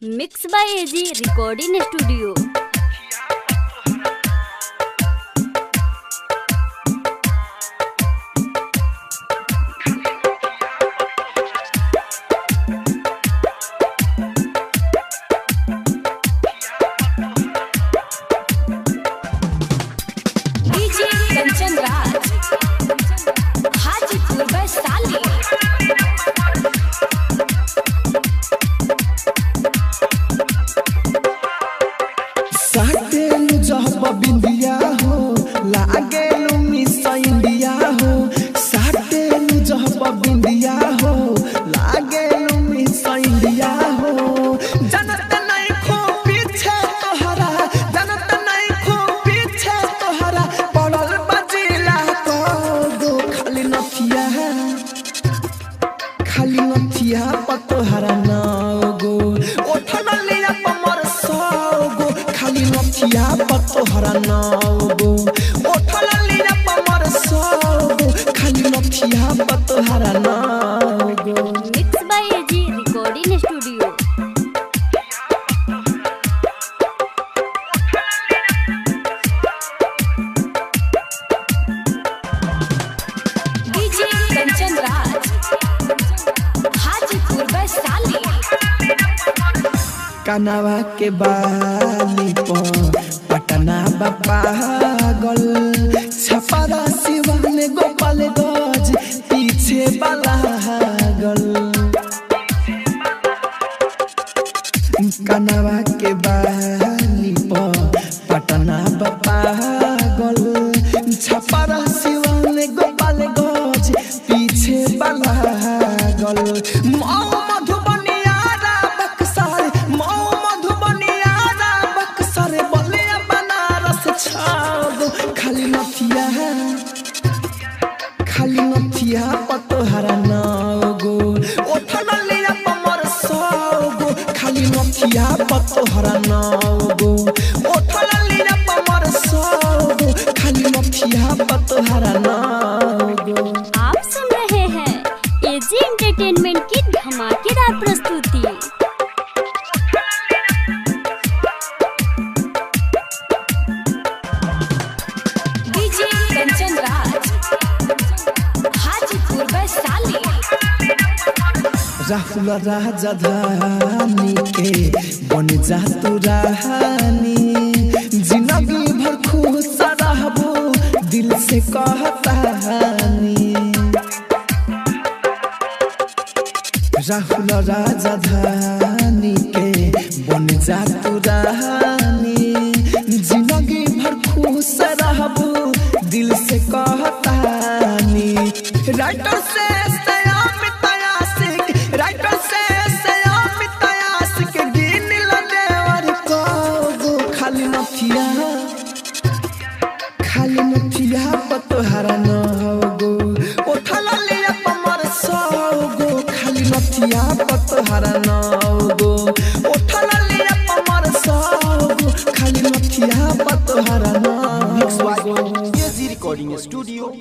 Mix by AG recording studio. DJ Kanchan Raj Hajipur Vaishali. साटेलु जब बिंदिया हो लागेलु मिस इंडिया हो। साटेलु जब बिंदिया हो लागेलु मिस इंडिया हो। जनत नहीं खो पीछे तोहरा, जनत नहीं खो पीछे तोहरा पड़ल बजिला को गो। खाली नथिया पतोहरा ना गो। ओठना लिया पमर सो खाली नथिया पतोहरा नाओगो। ओठला लिया पमर सो खाली नथिया पतोहरा नाओगो। Mix by AG recording studio. DJ Kanchan Raj Hajipur Vaishali. कनवा के बाली पर पटना पागल। छपरा सिवान गोपाल गज पीछे बलागल। कनवा के बाली पर पटना पागल। छपरा सिवान गोपाल गज पीछे बलागल। खाली नथिया पतोहरा नाओगो। ओठना लिया पमर सो खाली नथिया पतोहरा नाओगो। ओठना लिया पमर सो खाली नथिया पतोहरा नाओगो। आप सुन रहे हैं एजी एंटरटेनमेंट की धमाकेदार प्रस्तुति। डीजे कंचन राज हाजीपुर वैशाली। राहुल राजधानी के बन जा तू रानी। जिंदगी भर खुश रहबो दिल से कहतानी। राहुल राजधानी के बन जा तू रानी। जिंदगी भर खुश रहबो दिल से कहतानी। राइटर से खाली नथिया पतोहरा नाओगो। ओठला लिया पमर सो खाली नथिया पतोहरा नाओगो। ओठला लिया पमर सो खाली नथिया पतोहरा नाओगो। एजी रिकॉर्डिंग स्टूडियो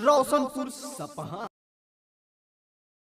रोशनपुर सपहा।